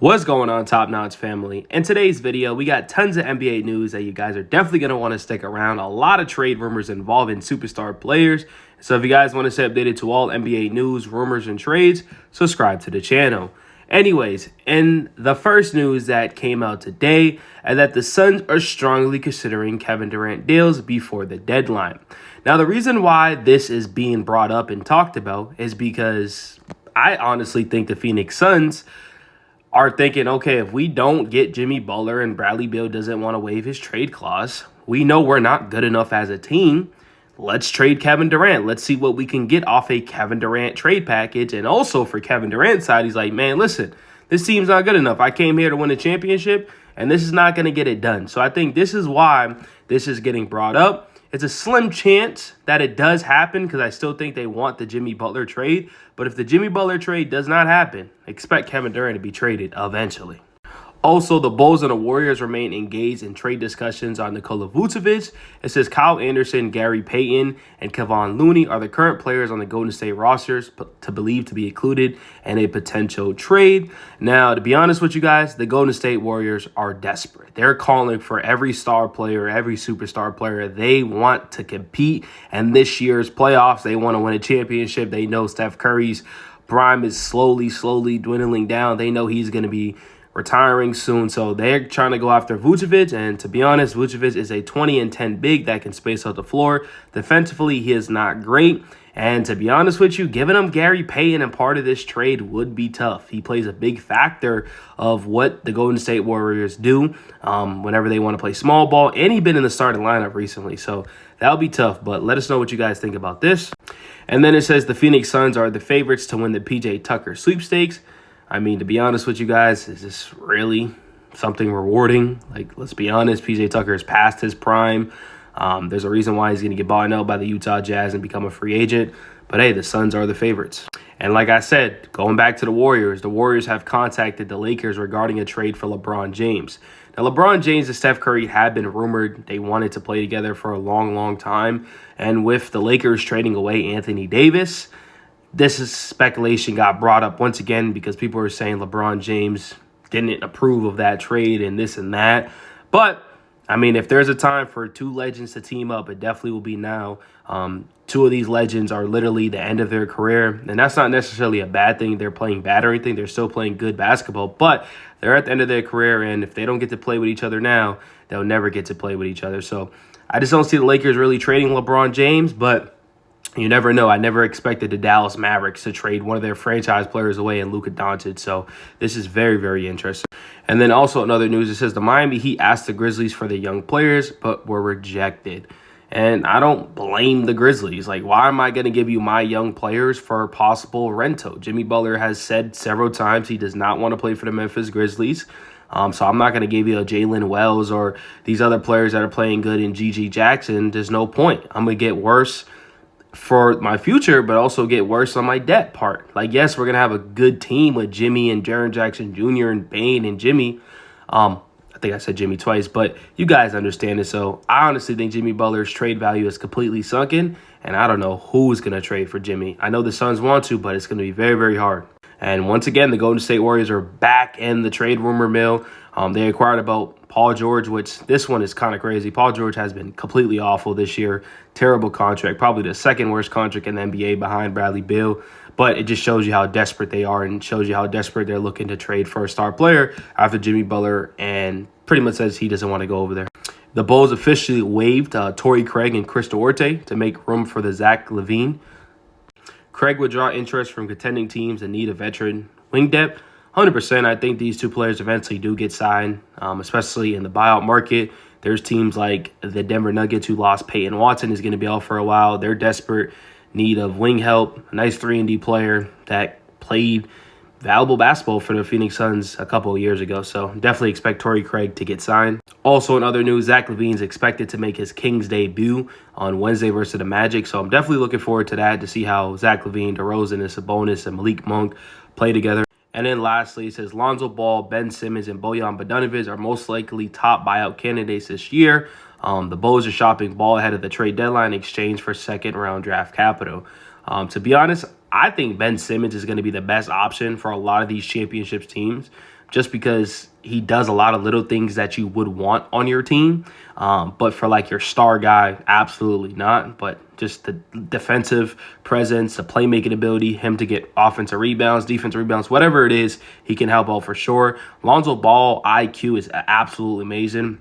What's going on, Top Notch family? In today's video, we got tons of NBA news that you guys are definitely going to want to stick around. A lot of trade rumors involving superstar players. So if you guys want to stay updated to all NBA news, rumors, and trades, subscribe to the channel. Anyways, in the first news that came out today, is that the Suns are strongly considering Kevin Durant deals before the deadline. Now, the reason why this is being brought up and talked about is because I honestly think the Phoenix Suns are thinking, okay, if we don't get Jimmy Butler and Bradley Beal doesn't want to waive his trade clause, we know we're not good enough as a team. Let's trade Kevin Durant. Let's see what we can get off a Kevin Durant trade package. And also for Kevin Durant's side, he's like, man, listen, this team's not good enough. I came here to win a championship, and this is not going to get it done. So I think this is why this is getting brought up. It's a slim chance that it does happen because I still think they want the Jimmy Butler trade. But if the Jimmy Butler trade does not happen, expect Kevin Durant to be traded eventually. Also, the Bulls and the Warriors remain engaged in trade discussions on Nikola Vucevic. It says Kyle Anderson, Gary Payton, and Kevon Looney are the current players on the Golden State rosters to believe to be included in a potential trade. Now, to be honest with you guys, the Golden State Warriors are desperate. They're calling for every star player, every superstar player. They want to compete. And this year's playoffs, they want to win a championship. They know Steph Curry's prime is slowly dwindling down. They know he's going to be retiring soon, so they're trying to go after Vucevic. And to be honest, Vucevic is a 20-10 big that can space out the floor. Defensively, he is not great. And to be honest with you, giving him Gary Payton and part of this trade would be tough. He plays a big factor of what the Golden State Warriors do whenever they want to play small ball. And he's been in the starting lineup recently, so that'll be tough. But let us know what you guys think about this. And then it says the Phoenix Suns are the favorites to win the PJ Tucker sweepstakes. I mean, to be honest with you guys, is this really something rewarding? Like, let's be honest, PJ Tucker is past his prime. There's a reason why he's going to get bought out by the Utah Jazz and become a free agent. But, hey, the Suns are the favorites. And like I said, going back to the Warriors have contacted the Lakers regarding a trade for LeBron James. Now, LeBron James and Steph Curry had been rumored they wanted to play together for a long time. And with the Lakers trading away Anthony Davis, this is speculation got brought up once again because people are saying LeBron James didn't approve of that trade and this and that. But, I mean, if there's a time for two legends to team up, it definitely will be now. Two of these legends are literally the end of their career, and that's not necessarily a bad thing. They're playing bad or anything. They're still playing good basketball, but they're at the end of their career, and if they don't get to play with each other now, they'll never get to play with each other. So I just don't see the Lakers really trading LeBron James, but you never know. I never expected the Dallas Mavericks to trade one of their franchise players away in Luka Doncic. So this is very interesting. And then also in other news, it says the Miami Heat asked the Grizzlies for the young players, but were rejected. And I don't blame the Grizzlies. Like, why am I going to give you my young players for possible rento? Jimmy Butler has said several times he does not want to play for the Memphis Grizzlies. So I'm not going to give you a Jalen Wells or these other players that are playing good in G.G. Jackson. There's no point. I'm going to get worse for my future, but also get worse on my debt part. Like, yes, we're going to have a good team with Jimmy and Jaren Jackson Jr. and Bane and Jimmy. I think I said Jimmy twice, but you guys understand it. So I honestly think Jimmy Butler's trade value is completely sunken, and I don't know who's going to trade for Jimmy. I know the Suns want to, but it's going to be very hard. And once again, the Golden State Warriors are back in the trade rumor mill. They acquired about Paul George, which this one is kind of crazy. Paul George has been completely awful this year. Terrible contract, probably the second worst contract in the NBA behind Bradley Beal. But it just shows you how desperate they are and shows you how desperate they're looking to trade for a star player after Jimmy Butler and pretty much says he doesn't want to go over there. The Bulls officially waived Torrey Craig and Chris Duarte to make room for the Zach LaVine. Craig would draw interest from contending teams in need of veteran wing depth. 100%, I think these two players eventually do get signed, especially in the buyout market. There's teams like the Denver Nuggets who lost Peyton Watson is going to be out for a while. They're desperate need of wing help, a nice 3-and-D player that played valuable basketball for the Phoenix Suns a couple of years ago. So definitely expect Torrey Craig to get signed. Also in other news, Zach LaVine is expected to make his Kings debut on Wednesday versus the Magic. So I'm definitely looking forward to that, to see how Zach LaVine, DeRozan, and Sabonis, and Malik Monk play together. And then lastly, it says Lonzo Ball, Ben Simmons, and Bojan Bogdanovic are most likely top buyout candidates this year. The Bulls are shopping Ball ahead of the trade deadline in exchange for second-round draft capital. To be honest, I think Ben Simmons is going to be the best option for a lot of these championships teams, just because he does a lot of little things that you would want on your team. But for like your star guy, absolutely not. But just the defensive presence, the playmaking ability, him to get offensive rebounds, defensive rebounds, whatever it is, he can help out for sure. Lonzo Ball IQ is absolutely amazing.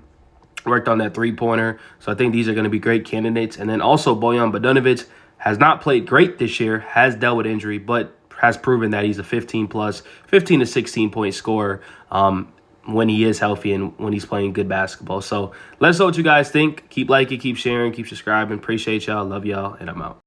Worked on that three-pointer. So I think these are going to be great candidates. And then also Bojan Bogdanovic has not played great this year, has dealt with injury, but has proven that he's a 15 to 16 point scorer when he is healthy and when he's playing good basketball. So let us know what you guys think. Keep liking, keep sharing, keep subscribing. Appreciate y'all. Love y'all, and I'm out.